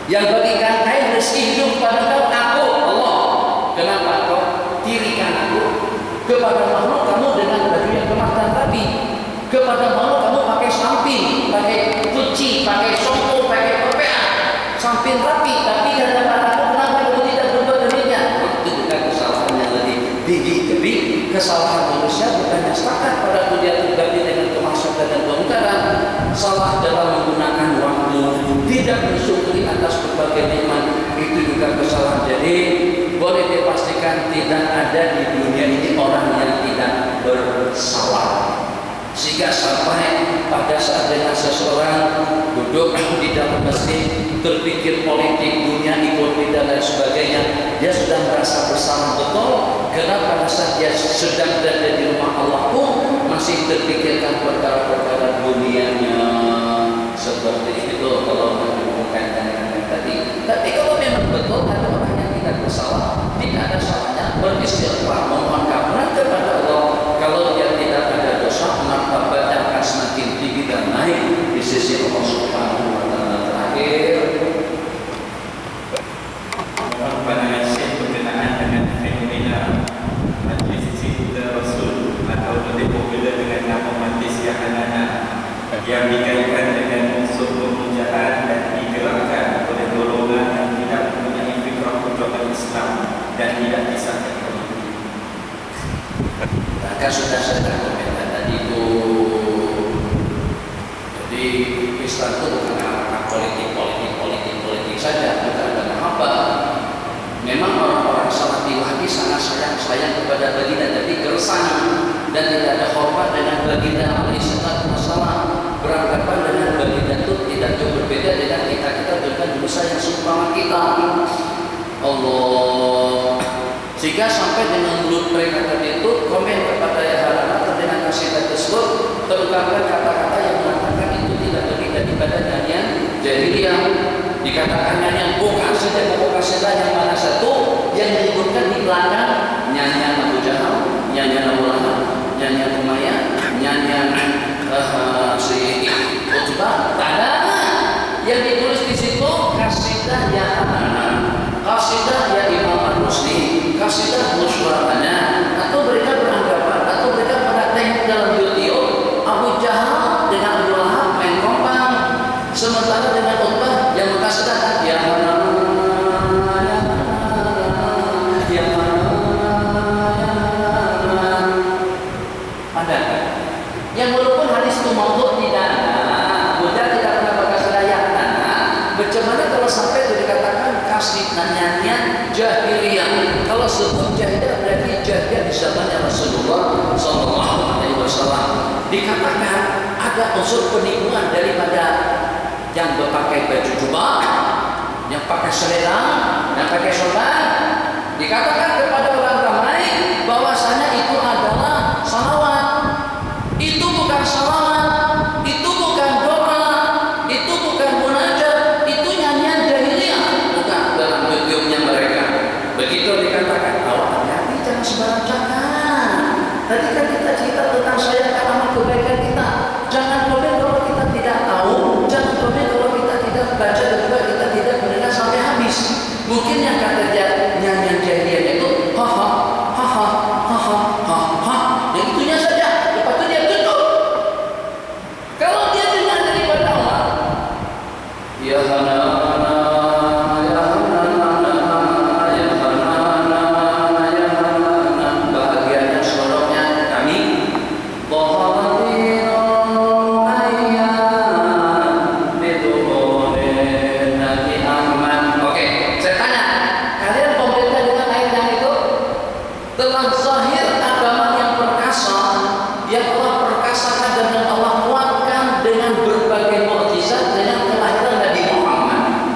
Yang bagikan kain rezeki hidup kepada kau aku Allah. Kenapa kau tirikan aku? Kepada makhluk kamu dengan baju yang kemas dan rapi. Kepada makhluk kamu pakai samping, pakai cuci, pakai sompo, pakai PPA, samping rapi. Tapi hadapan aku kenapa kamu tidak berbuat demikian? Itu bukan kesalahan yang lebih tinggi. Jadi kesalahan manusia bukannya setakat pada dia terganti dengan kemaksiatan dan kemungkaran. Salah dalam menggunakan waktu, tidak bersyukuri atas berbagai nikmat, itu juga kesalahan. Jadi boleh dipastikan tidak ada di dunia ini orang yang tidak bersalah. Sehingga sampai pada saat dengan seseorang duduk di dalam masjid terpikir politik, dunia, ekonomi dan lain sebagainya, dia sudah merasa bersalah betul. Karena pada saat dia sedang berada di rumah Allah pun masih terpikirkan perkara-perkara dunianya. Seperti itu kalau menghubungkan dengan yang tadi. Tapi kalau memang betul ada orang yang tidak bersalah, tidak ada salahnya beristighfar, memohon keampunan kepada Allah. Kalau dia tidak ada dosa, martabatnya akan semakin tinggi dan naik di sisi Allah Subhanahu wa taala. Terakhir, mohon pandangan Syekh berkenaan dengan fenomena majlis Cipta Rasul atau lebih populer dengan nama Majlis Yahanana yang dikaitkan dengan unsur pemujaan dan digerakkan oleh golongan yang tidak mempunyai fikrah perjuangan Islam dan tidak disahkan politik. Maka sudah saya komentar tadi itu. Jadi Islam itu bukan arah politik saja, bukan ada apa. Memang orang-orang Salafiyah sangat sayang kepada baginda, tapi gersang dan tidak ada hormat dengan baginda alaihissalatu wassalam. Beranggapan dengan baginda itu tidak jauh berbeda dengan kita dengan dosa yang seumpama kita. Allah. Sehingga sampai dengan mulut mereka tadi itu komen kepada Yahanana dengan kasidah tersebut terungkapkan kata-kata yang mengatakan itu tidak lebih daripada nyanyian jahiliyah. Dikatakan nyanyian bukan saja kasidah yang mana satu yang disebutkan di belakang nyanyian Abu Jahal, nyanyian Abu Lahab, nyanyian Umayyah, nyanyian si Utbah. Ada yang ditulis di situ kasidah Yahanana, kasidah ya Imam Ar-Rusli, kasidah musyawarahnya, atau mereka beranggapan atau mereka pada tengok dalam video Abu Jahal dengan Abu Lahab main kompang, sementara dengan Utbah yang kasidah ya mana ada yang walaupun hadis itu maudhu tidak ada, Buddha tidak pernah berkasidah Yahanana. Bagaimana kalau sampai itu dikatakan kasidah nyanyian jahiliyah? Kalau sebut jahiliyah berarti jahiliyah di zamannya Rasulullah SAW. Dikatakan ada unsur penipuan daripada yang berpakai baju jubah, yang pakai selendang, yang pakai sorban. Dikatakan kepada orang ramai bahwasanya itu adalah salawat. Itu bukan salawat, itu bukan doa, itu bukan munajat, itu nyanyian jahiliyah, bukan dalam videonya mereka. Begitu dikatakan, awak hati-hati jangan sembarang cakap. Tadi kan kita cerita tentang sayangkan amal kebaikan kita. Jangan komen kalau kita tidak tahu, jangan komen kalau kita tidak baca dan juga kita tidak mendengar sampai habis. Mungkin yang kata dia nyanyian jahiliyah itu haha haha haha haha, yang itunya saja. Lepas itu dia tutup. Kalau dia dengar daripada Allah, ya Hanana, ya Hanana, ya Hanana, ya Hanana, bahagianya suaranya kami Bahadirul ayyan biduhurin Nabi Ahmad. Oke, saya tanya, kalian pemerintah dengan ayat yang itu telah zahir agama yang perkasa, yang Allah perkasakan dan yang Allah kuatkan dengan berbagai mukjizat dengan kelahiran Nabi Muhammad.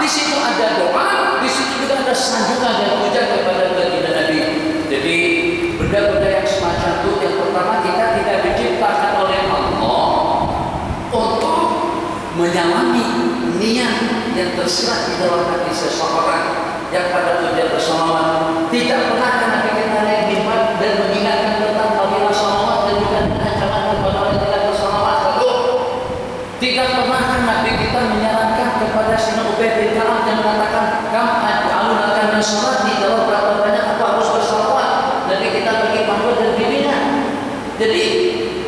di situ ada doa, di situ juga ada sanjungan dan puja kepada baginda Nabi. Jadi benda-benda yang semacam itu, yang pertama kita tidak diciptakan oleh Allah untuk menyamai niat yang tersirat di dalam hati seseorang yang pada tujuan bersalawat. Tidak pernah Nabi kita naik mimbar dan mengingatkan tentang fadilah salawat dan juga ancaman kepada orang yang tidak bersalawat. Tidak pernah Nabi kita menyarankan kepada Sina Ubay bin Ka'ab yang mengatakan kam aj'alunakan min salati, kalau berapa banyak apa harus bersalawat. Jadi kita bagi panduan dan bimbingan. Jadi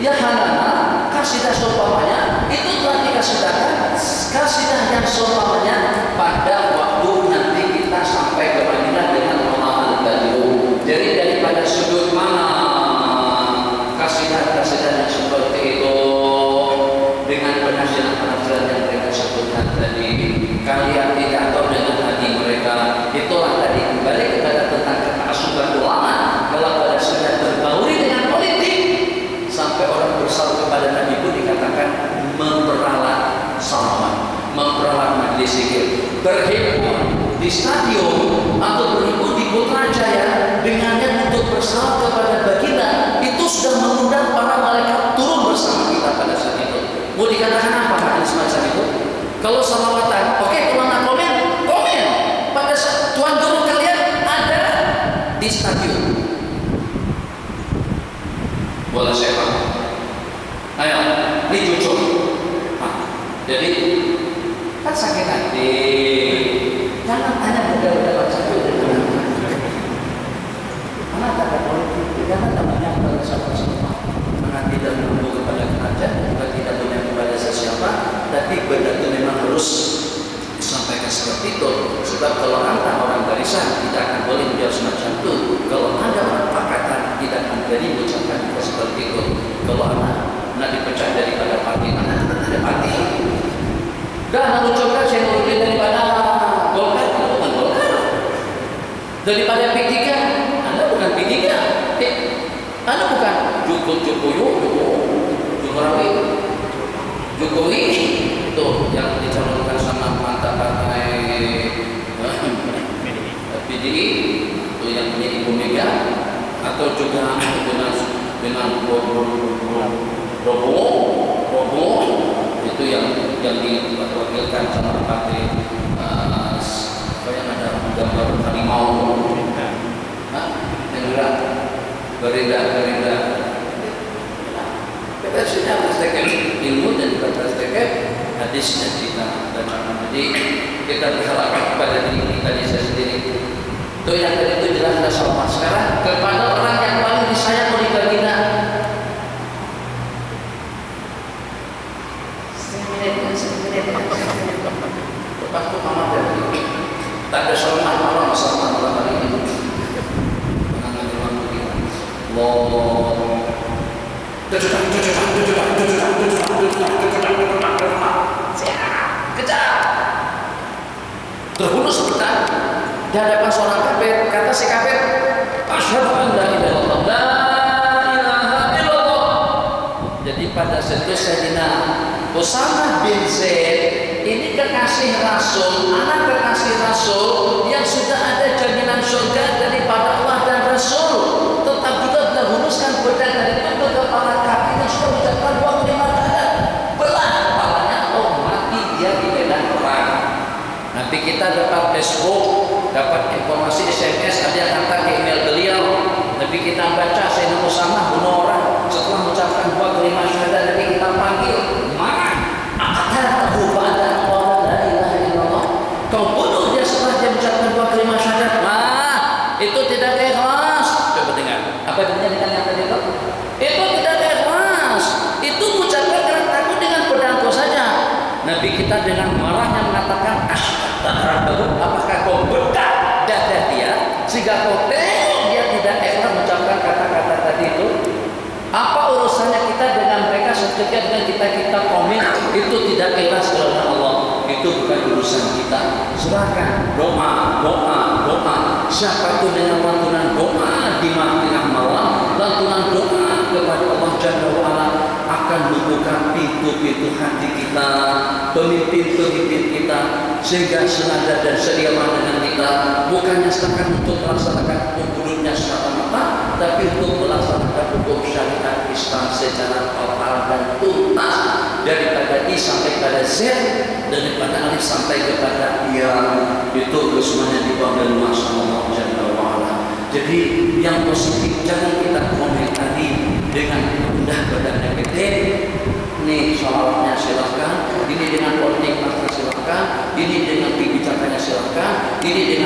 ya halana kasidah seumpamanya itu telah dikasidakan, kasidah yang seumpamanya pada waktu nanti kita sampai ke Madinah dengan Allah al-Badiu. Jadi daripada sudut mana kasidah-kasidah yang seperti itu dengan penafsiran-penafsiran yang mereka sebutkan tadi, kalian tidak tahu dengan hati mereka. Itulah tadi kembali kepada tentang ketakasuban ulama. Kalau pada sudah terbauri dengan politik, sampai orang bersalawat kepada Nabi pun dikatakan memperalat salawat, memperalat majlis zikir, berhimpun di stadion atau berhimpun di Putrajaya dengannya untuk bersalawat kepada baginda, itu sudah mengundang para malaikat turun bersama kita pada saat itu. Mau dikatakan apa hadis semacam itu? Kalau salawatan, oke, kalau nggak komen, komen. Pada saat Tuhan turun kalian ada di stadion. Boleh siapa? Ayo, ini jujur. Jadi kan sakit hati. Jangan tanya benda-benda macam itu. Karena tak politik, jangan tanya kepada siapa-siapa. Karena tidak menuju kepada kerajaan, juga tidak punya kepada siapa. Tapi benda itu memang harus disampaikan seperti itu. Sebab kalau anda orang barisan tidak akan boleh menjawab semacam itu. Kalau ada orang pakatan tidak akan jadi mengucapkan seperti itu. Kalau anak dipecah daripada parti, mana ada parti. Dan mengucapkan saya mengucapkan daripada Golkar, bukan Golkar. Daripada P3, Anda bukan P3. Anda bukan Jokowi itu yang dicalonkan sama mantan partai PDI itu yang punya Ibu Mega, atau juga dengan Prabowo itu yang diwakilkan sama partai yang ada gambar harimau, Gerindra. Kita sudah praktekkan ilmu dan juga praktekkan hadisnya kita. Jadi kita berharap kepada diri kita sendiri. Itu yang tadi itu jelas sudah sama. Sekarang kepada orang yang paling disayang oleh baginda. Lepas itu amat dari tak ada salaman orang hari ini. Menangani orang begini. Kejar. Terbunuh sebentar di hadapan seorang kafir. Kata si kafir, asyhadu an la ilaha illallah. Jadi pada saat itu Sayyidina Usamah bin Zaid ini kekasih Rasul, anak kekasih Rasul yang sudah ada jaminan surga daripada Allah dan Rasul, tetap juga menguruskan pedang dari itu ke para kafir yang sudah mengucapkan dua kalimat syahadat. Belah kepalanya, oh mati dia di medan perang. Nanti kita dapat Facebook, dapat informasi SMS, ada yang hantar ke email beliau. Tapi kita baca Sayyidina Usamah bunuh orang setelah mengucapkan dua kalimat syahadat. Nanti kita panggil, mana? Akatahu ba'da qala la ilaha illallah. Kau bunuh dia setelah dia mengucapkan dua kalimat syahadat. Itu tidak ikhlas. Coba dengar. Apa artinya dengan yang tadi itu? Itu tidak ikhlas. Itu mengucapkan karena takut dengan pedangku saja. Nabi kita dengan marahnya mengatakan, apakah kau bedak dada dia sehingga kau tengok dia tidak ikhlas mengucapkan kata-kata tadi itu? Apa urusannya kita dengan mereka ketika dengan kita komen itu tidak ikhlas kepada Allah? Itu bukan urusan kita. Serahkan doa. Siapa itu dengan lantunan doa di tengah malam, lantunan doa kepada Allah Jalla wa'ala akan membuka pintu-pintu hati kita, pemimpin-pemimpin kita. sehingga senada dan seirama dengan kita, bukannya setakat untuk melaksanakan hukum semata-mata, tapi untuk melaksanakan hukum syariat Islam secara total dan tuntas, daripada I sampai pada Z, daripada alif sampai kepada Ya, itu semuanya dipanggil Masya Jalla wa'ala. Jadi yang positif jangan kita komentari dengan mudah pada negatif. Ini soalnya silahkan, ini dengan politik maka silahkan, ini dengan kebijakannya silahkan, ini dengan